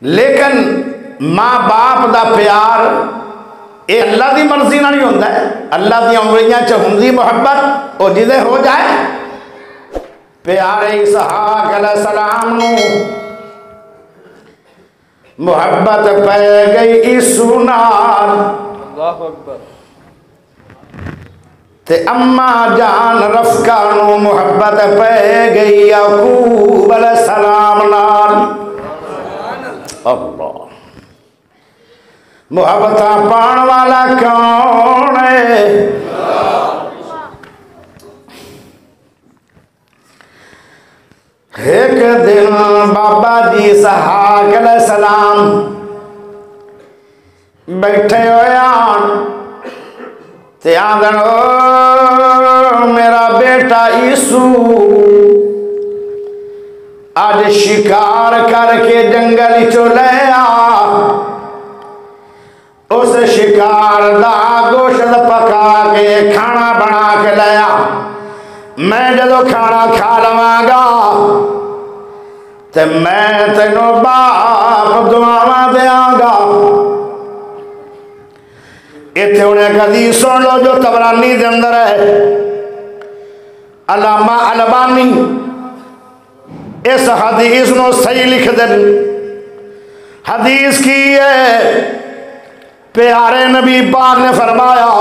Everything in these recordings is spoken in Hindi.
लेकिन माँ बाप का प्यार ये अल्लाह की मर्जी नहीं होता है। अल्लाह दी उंगलियां च हुंदी मुहब्बत और जिदे हो जाए। प्यारे इसहाक अलैहिस्सलाम नू मुहब्बत पै गई इसू नाल, अल्लाहु अकबर। ते अम्मा जान रफका नू मुहब्बत पै गई याकूब अलैहिस्सलाम नाल। अल्लाह मुहब्बत पाण वाला कौन है? एक दिन बाबा जी इसहाक अलैहिस्सलाम बैठे होयान ते आंदन मेरा बेटा ईसू आज शिकार करके जंगल चो ले आ। उस शिकार दा गोश्त पका के खाना बना के लाया। मैं जदों खाना खा लवांगा ते मैं तेनों बाप दुआवां देंगा। इत्थे उन्हें कदी सुन लो जो तबरानी दे अंदर है। अल्लामा अलबानी इस हदीस नूं सही लिख दे। हदीस की है, प्यारे नबी पाक ने फरमाया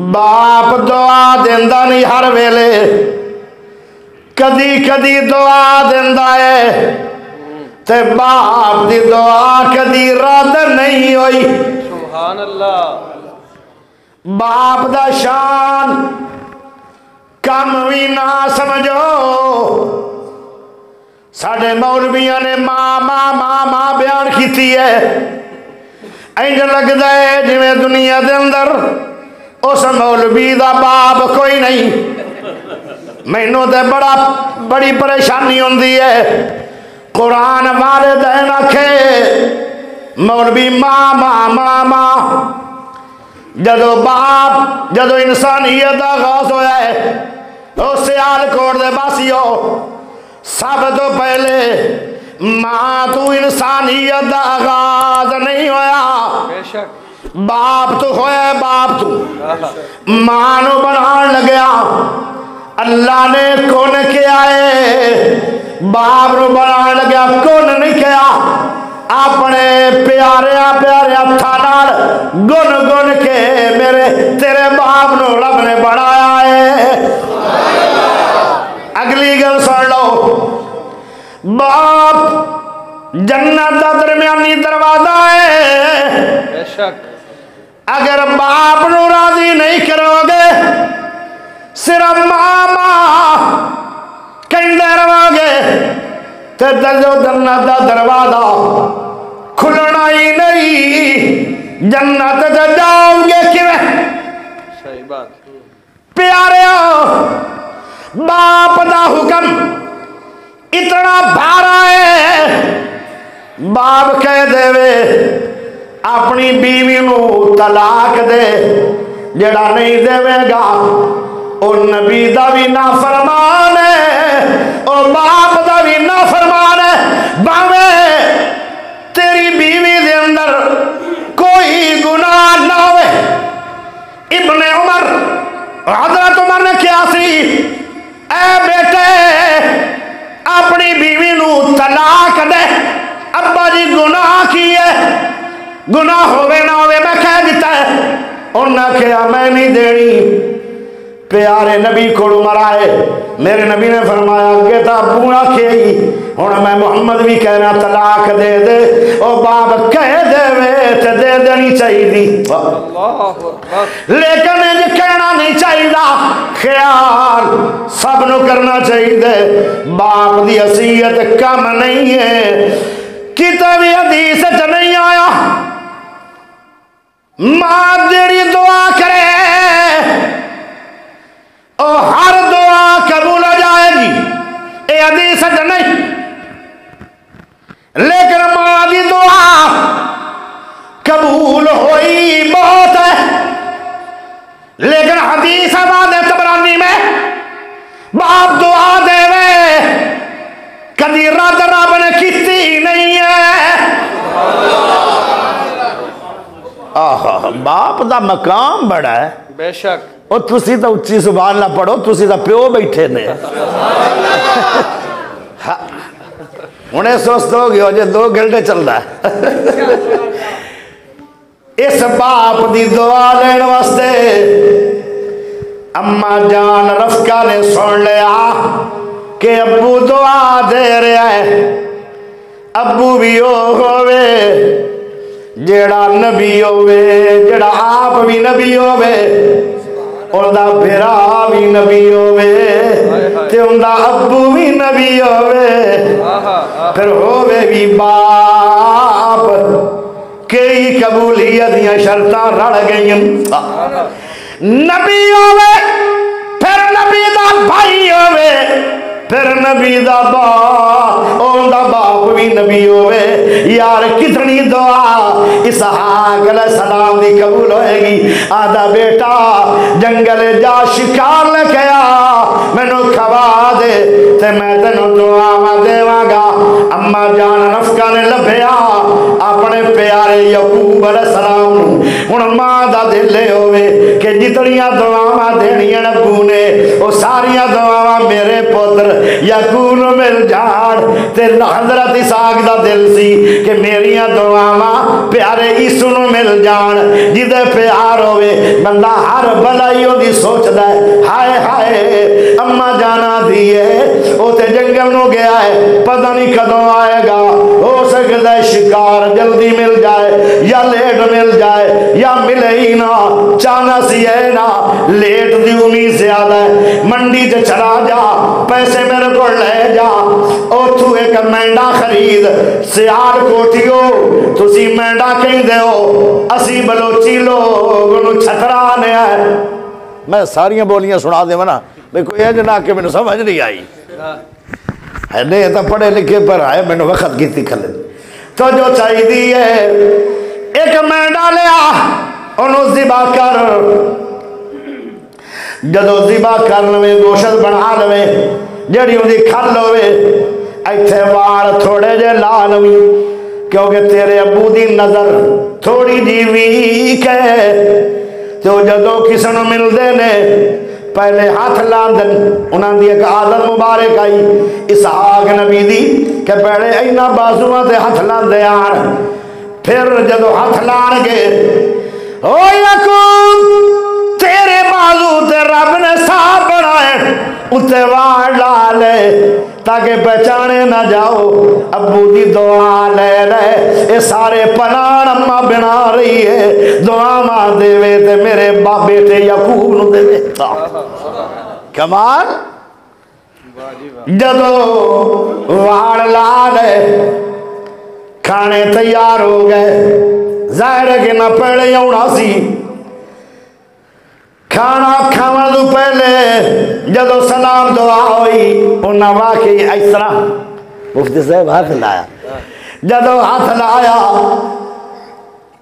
बाप दुआ देंदा नहीं हर वेले, कदी कदी दुआ देंदा है ते बाप दी दुआ कदी रद्द नहीं होई। सुभान अल्लाह। बाप दा शान कम भी ना समझो। साडे मौलवियां ने मां मां मां मां बयान की है। इंज लगता है जिवें दुनिया दे अंदर उस मौलवी दा बाप कोई नहीं। मैनू तो बड़ी परेशानी होंदी है। कुरान वालिदैन आखे मौलवी मां मां मां मां। जदों बाप जदों इंसानियत का आगाज होया है उस सियालकोट दे बासियो सब तो पहले मां तू इंसानियत का आगाज नहीं होया, बेशक बाप तो होया। बाप तू मां नू बनान लग्या अल्लाह ने कौन किया है? बाप नू बनान लग्या कौन नहीं किया? अपने प्यारे प्यारे हत्थां नाल गुन गुन के मेरे तेरे बाप नू रब ने बनाया है। अगली गल सुन लो, बाप जन्नत का दरम्यानी दरवाजा है। बेशक अगर बाप नू राजी नहीं करोगे सिर्फ मां मां कहते रहोगे तो जन्नत का दरवाजा खुलना ही नहीं। जन्नत से जाओगे किवें? सही बात। प्यारे बाप का हुक्म इतना भारा है। बाप कह देवे अपनी बीवी नू तलाक दे, जड़ा नहीं देवेगा ओ नबी दा भी ना फरमान है, ओ बाप दा भी ना फरमान है। भावे तेरी बीवी दे अंदर कोई गुनाह ना होवे। इब्ने उमर हजरत उमर ने क्या सी, ए बेटे अपनी बीवी नू तलाक दे। अब्बा जी गुनाह की है, गुनाह होवे ना होवे मैं कह दिता है। उन्हें कहा मैं नहीं देनी। प्यारे नबी को मराए मेरे नबी ने फरमाया अगे तो अबू आखे ही हूँ मैं मुहम्मद भी कहना तलाक दे दे। ओ बाप कह देवे तो दे देनी चाहिए, लेकिन इंज कहना नहीं चाहिए। ख्याल सब नू करना चाहिए। बाप की हसीयत कम नहीं है। किते भी हदीस च नहीं आया मां जेड़ी दुआ करे ओ हर दुआ कबूल हो जाएगी, ये हदीस च नहीं। लेकिन मां की दुआ कबूल होई बहुत है। लेकिन हदीस आबाद तबरानी में बाप दुआ देवे कदी रद रब ने की नहीं है। बाप दा मकाम बड़ा है बेशक। और तुसी तो उच्ची सुभान ना पढ़ो, तुसी तो प्यो बैठे ने उन्हें सोचते हो गया जो 2 घंटे चल रहा है इस बाप दी दुआ लेने वास्ते अम्मा जान रफका ने सुन लिया कि अब्बू दुआ दे रहा है। अब्बू भी ओ होवे जेड़ा नबी होवे, जेड़ा आप भी नबी होवे, उनदा बेरा भी नबी होवे ते उनदा अब्बू भी नबी होवे, फिर होवे भी बाप। कई कबूलियत दियां शर्तां रल गईयां। नबी होवे फिर नबी दा भाई होवे, फिर नबी दा बाप भी नबी होवे। यार कितनी दुआ इसहाक अलैहिस्सलाम दी कबूल होएगी। आदा बेटा जंगल जा शिकार लेके आ, मैनू खवा दे ते मैं तेनू दुआवां देवांगा। अम्मा जान रफका ने लभया अपने प्यारे याकूब अलैहिस्सलाम नू। हुण मां दा दिल होवे कि जितनियां दुआवां देनियां अब्बू ने वो सारियां दुआवां मेरे पुत्र याकूब नू मिल जाण। ते हज़रत इसहाक दा दिल सी कि मेरियां दुआवां प्यारे ईसू नू मिल जाण। जिदे प्यार होवे बंदा हर भलाई ओदी सोचदा है। हाय हाय अम्मा जाना दी है वो ते जंगल नू गया है, पता नहीं कदों आएगा। हो सकता है शिकार जल्दी मिल जाए या लेट मिल जाए या मिले ही ना। चाहना सी है ना, लेट दी उम्मीद ज्यादा है। मंडी च चला जा, पैसे मेरे को ले जा, उथू एक मेंढा खरीद। सियाल कोठियो तुसी मेंढा कहंदे हो, असी बलोची लोग नू छतरा ने है। मैं सारियां बोलियां सुना देवां ना भाई कोई इंज ना कि मैनू समझ नहीं आई है। नहीं तो पढ़े लिखे पर आए मैनू वक्त की खले तो जो चाहिए है एक मेंढा लिया उन्होंने ज़िबा कर। जदों ज़िबा कर लवे गोश्त बना लवे जड़ी उनकी खल होवे इत्थे वाल थोड़े जे ला लवी क्योंकि तेरे अब्बू की नज़र थोड़ी जी वीक है। तो जदों किसी को मिलते ने पहले हाथ लांदन। उन्होंने एक आदत मुबारक आई इसहाक नबी दी कि पहले इन्हां बाजुआं ते हाथ लांदे आन, फिर जदों हाथ लाणगे ओ याकूब तेरे बाजू ते रब ने साफ बनाए उत्ते वाल ला ले ताकि पहचाने ना जाओ। अब्बू की दुआ ले ले ये सारे पलान अम्मा बना रही है। दुआ मां देवे ते मेरे बेटे याकूब नू देवे। कमाल। जदों वाल ला ले खाने तैयार हो गए, जाहिर है कि ना पहले आना सी। खाना खाने तो पहले जदों सलाम दुआ हुई उन्हें वाकई इस तरह मुफ्ती साहब हाथ लाया। जदों हाथ लाया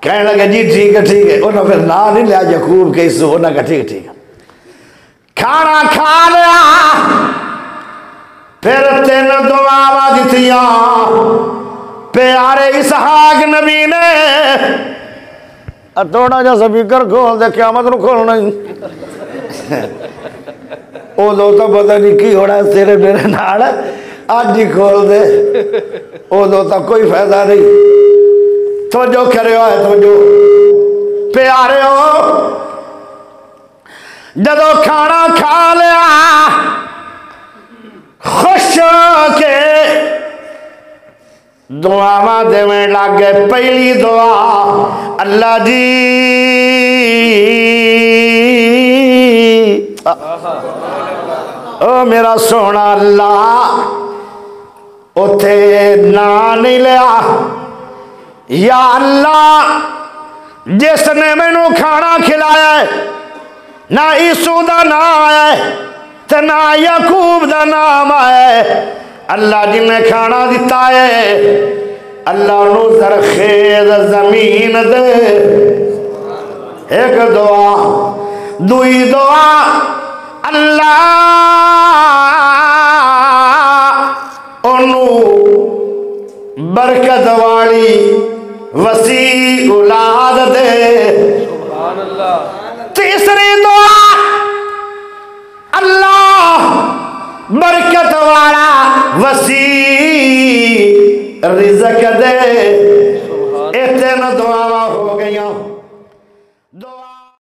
कहने लगे जी ठीक है। उन्हें फिर ना नहीं लिया याकूब के इसू, उन्हें कहा ठीक है। खाना खा लिया फिर 3 दुआवां दित्तियां प्यारे इसहाक नबी ने। थोड़ा जा स्पीकर खोल दे क़यामत नूं खोलना ही। उदों तो पता नहीं की होना तेरे मेरे नाल, अज ही खोल दे। उदों तक कोई फायदा नहीं। तो जो करे तो जो प्यारे हो जदों खाना खा लिया खुश के दुआवां देवें लग गए। पहली दुआ अल्लाह जी ओ मेरा सोना अल्लाह उथे ना नहीं लिया। या अल्लाह जिसने मैनू खाना खिलाया ना ईसू का नाम है ते ना याकूब का नाम है। अल्लाह जिन्हें खाना दिता है अल्लाह नू जरखेज जमीन दे। एक दुआ दुई दुआ अल्लाह ओनू बरकत वाली वसी औलाद दे। तीसरी दुआ, अल्लाह बरकत वाला वसी रिज़्क़ दे। ये तीन दुआवां हो गईयां।